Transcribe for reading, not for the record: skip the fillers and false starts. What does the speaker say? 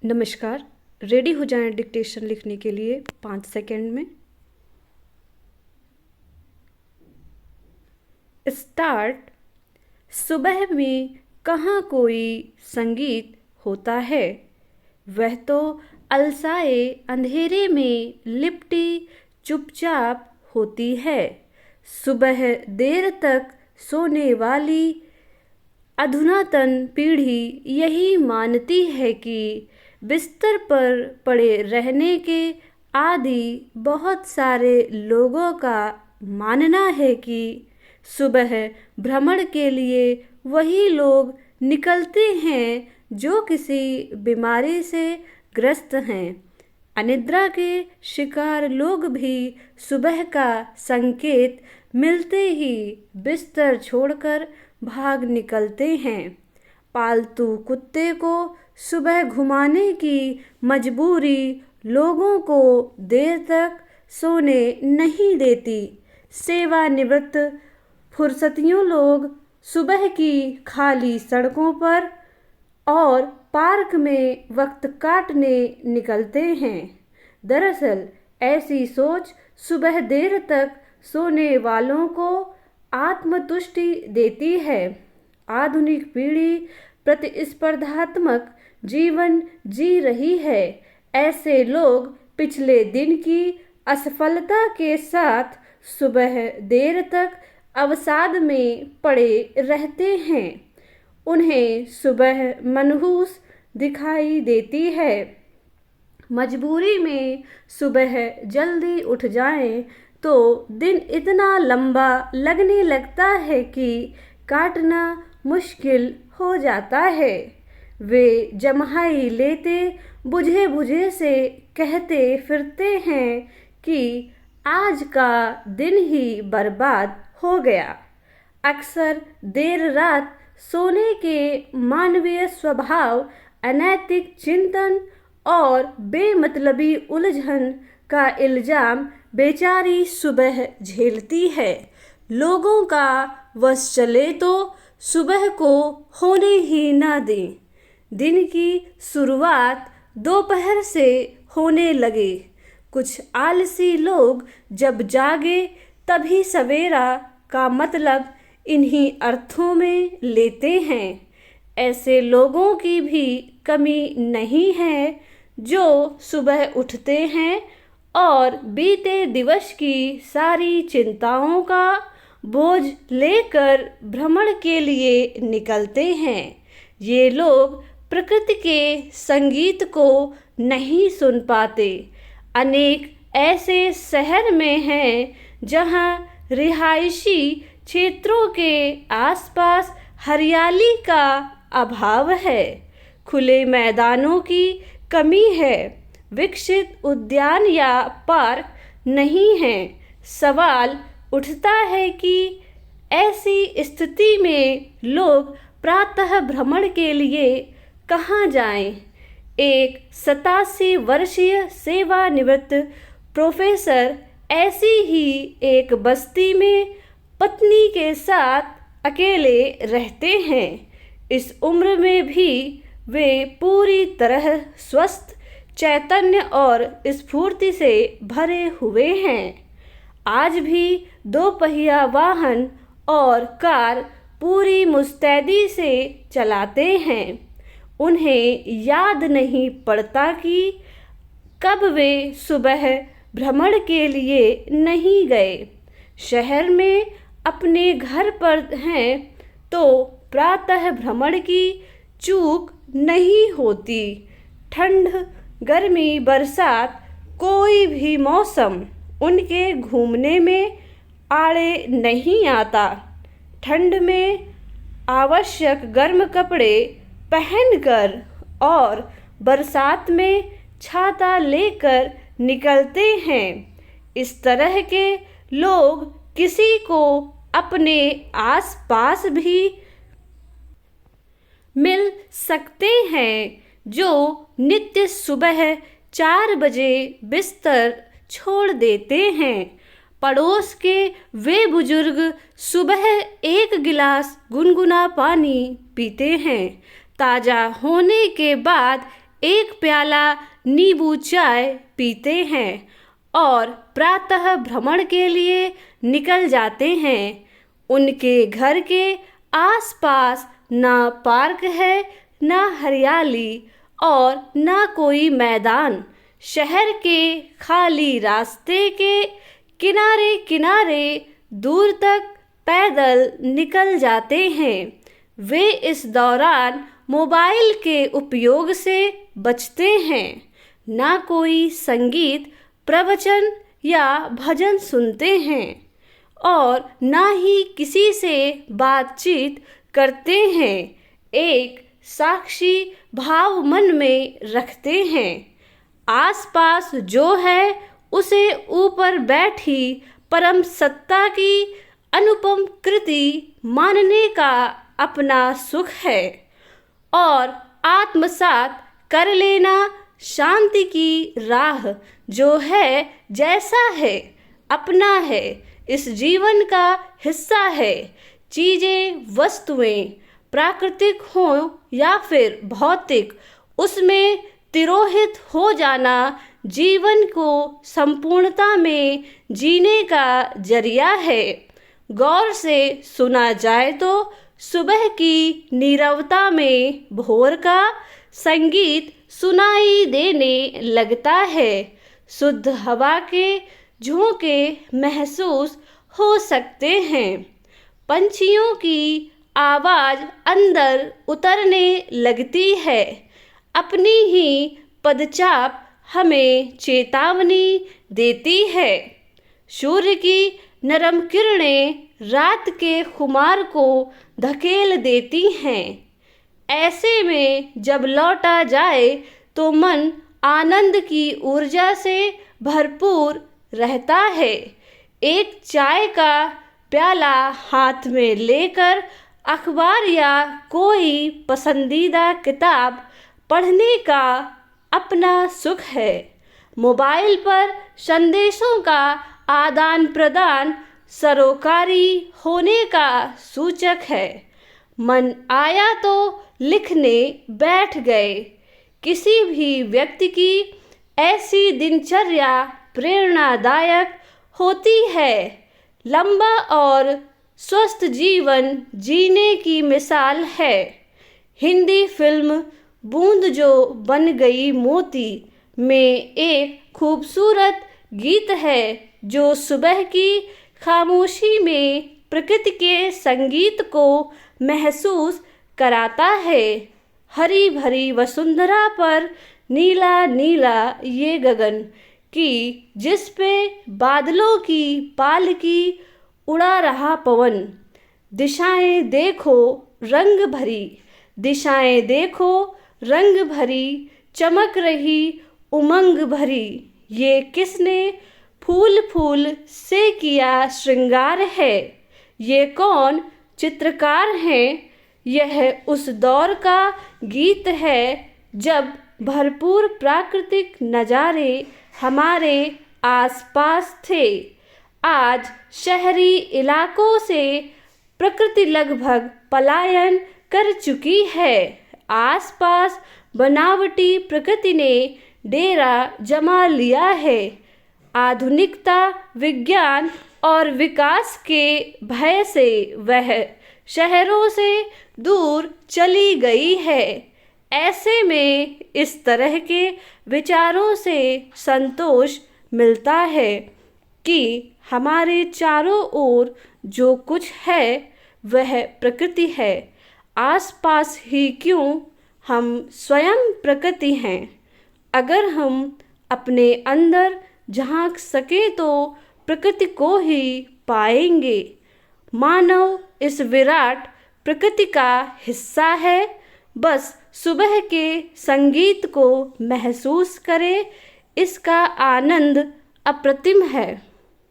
नमस्कार। रेडी हो जाएं डिक्टेशन लिखने के लिए 5 सेकंड में। स्टार्ट। सुबह में कहाँ कोई संगीत होता है, वह तो अलसाए अंधेरे में लिपटी चुपचाप होती है। सुबह देर तक सोने वाली अधुनातन पीढ़ी यही मानती है कि बिस्तर पर पड़े रहने के आदि बहुत सारे लोगों का मानना है कि सुबह भ्रमण के लिए वही लोग निकलते हैं जो किसी बीमारी से ग्रस्त हैं। अनिद्रा के शिकार लोग भी सुबह का संकेत मिलते ही बिस्तर छोड़कर भाग निकलते हैं। पालतू कुत्ते को सुबह घुमाने की मजबूरी लोगों को देर तक सोने नहीं देती। सेवानिवृत्त फुर्सतियों लोग सुबह की खाली सड़कों पर और पार्क में वक्त काटने निकलते हैं। दरअसल ऐसी सोच सुबह देर तक सोने वालों को आत्मतुष्टि देती है। आधुनिक पीढ़ी प्रतिस्पर्धात्मक जीवन जी रही है। ऐसे लोग पिछले दिन की असफलता के साथ सुबह देर तक अवसाद में पड़े रहते हैं। उन्हें सुबह मनहूस दिखाई देती है। मजबूरी में सुबह जल्दी उठ जाएं तो दिन इतना लंबा लगने लगता है कि काटना मुश्किल हो जाता है। वे जम्हाई लेते बुझे बुझे से कहते फिरते हैं कि आज का दिन ही बर्बाद हो गया। अक्सर देर रात सोने के मानवीय स्वभाव, अनैतिक चिंतन और बेमतलबी उलझन का इल्जाम बेचारी सुबह झेलती है। लोगों का वश चले तो सुबह को होने ही ना दें। दिन की शुरुआत दोपहर से होने लगे। कुछ आलसी लोग जब जागे तभी सवेरा का मतलब इन्हीं अर्थों में लेते हैं। ऐसे लोगों की भी कमी नहीं है जो सुबह उठते हैं और बीते दिवस की सारी चिंताओं का बोझ लेकर भ्रमण के लिए निकलते हैं। ये लोग प्रकृति के संगीत को नहीं सुन पाते। अनेक ऐसे शहर में हैं जहां रिहायशी क्षेत्रों के आसपास हरियाली का अभाव है, खुले मैदानों की कमी है, विकसित उद्यान या पार्क नहीं है। सवाल उठता है कि ऐसी स्थिति में लोग प्रातः भ्रमण के लिए कहाँ जाएं? एक 87 वर्षीय सेवानिवृत्त प्रोफेसर ऐसी ही एक बस्ती में पत्नी के साथ अकेले रहते हैं। इस उम्र में भी वे पूरी तरह स्वस्थ, चैतन्य और स्फूर्ति से भरे हुए हैं। आज भी दोपहिया वाहन और कार पूरी मुस्तैदी से चलाते हैं। उन्हें याद नहीं पड़ता कि कब वे सुबह भ्रमण के लिए नहीं गए। शहर में अपने घर पर हैं तो प्रातः भ्रमण की चूक नहीं होती। ठंड, गर्मी, बरसात, कोई भी मौसम उनके घूमने में आड़े नहीं आता। ठंड में आवश्यक गर्म कपड़े पहनकर और बरसात में छाता लेकर निकलते हैं। इस तरह के लोग किसी को अपने आसपास भी मिल सकते हैं जो नित्य सुबह 4 बजे बिस्तर छोड़ देते हैं। पड़ोस के वे बुजुर्ग सुबह 1 गिलास गुनगुना पानी पीते हैं। ताज़ा होने के बाद एक प्याला नींबू चाय पीते हैं और प्रातः भ्रमण के लिए निकल जाते हैं। उनके घर के आसपास ना पार्क है, ना हरियाली और ना कोई मैदान। शहर के खाली रास्ते के किनारे किनारे दूर तक पैदल निकल जाते हैं। वे इस दौरान मोबाइल के उपयोग से बचते हैं। ना कोई संगीत, प्रवचन या भजन सुनते हैं और ना ही किसी से बातचीत करते हैं। एक साक्षी भाव मन में रखते हैं। आसपास जो है उसे ऊपर बैठी परम सत्ता की अनुपम कृति मानने का अपना सुख है और आत्मसात कर लेना शांति की राह जो है जैसा है अपना है, इस जीवन का हिस्सा है। चीजें, वस्तुएं प्राकृतिक हों या फिर भौतिक, उसमें तिरोहित हो जाना जीवन को संपूर्णता में जीने का जरिया है। गौर से सुना जाए तो सुबह की नीरवता में भोर का संगीत सुनाई देने लगता है। शुद्ध हवा के झोंके महसूस हो सकते हैं। पंछियों की आवाज अंदर उतरने लगती है। अपनी ही पदचाप हमें चेतावनी देती है। सूर्य की नरम किरणें रात के खुमार को धकेल देती हैं। ऐसे में जब लौटा जाए तो मन आनंद की ऊर्जा से भरपूर रहता है। एक चाय का प्याला हाथ में लेकर अखबार या कोई पसंदीदा किताब पढ़ने का अपना सुख है। मोबाइल पर संदेशों का आदान प्रदान सरोकारी होने का सूचक है। मन आया तो लिखने बैठ गए। किसी भी व्यक्ति की ऐसी दिनचर्या प्रेरणादायक होती है। लंबा और स्वस्थ जीवन जीने की मिसाल है। हिंदी फिल्म बूंद जो बन गई मोती में एक खूबसूरत गीत है जो सुबह की खामोशी में प्रकृति के संगीत को महसूस कराता है। हरी भरी वसुंधरा पर नीला नीला ये गगन कि जिस पे बादलों की पालकी उड़ा रहा पवन। दिशाएं देखो रंग भरी, दिशाएं देखो रंग भरी, चमक रही उमंग भरी। ये किसने फूल फूल से किया श्रृंगार है। ये कौन चित्रकार हैं। यह उस दौर का गीत है जब भरपूर प्राकृतिक नज़ारे हमारे आसपास थे। आज शहरी इलाकों से प्रकृति लगभग पलायन कर चुकी है। आसपास बनावटी प्रकृति ने डेरा जमा लिया है। आधुनिकता, विज्ञान और विकास के भय से वह शहरों से दूर चली गई है। ऐसे में इस तरह के विचारों से संतोष मिलता है कि हमारे चारों ओर जो कुछ है वह प्रकृति है। आसपास ही क्यों, हम स्वयं प्रकृति हैं। अगर हम अपने अंदर झांक सके तो प्रकृति को ही पाएंगे। मानव इस विराट प्रकृति का हिस्सा है। बस सुबह के संगीत को महसूस करे। इसका आनंद अप्रतिम है।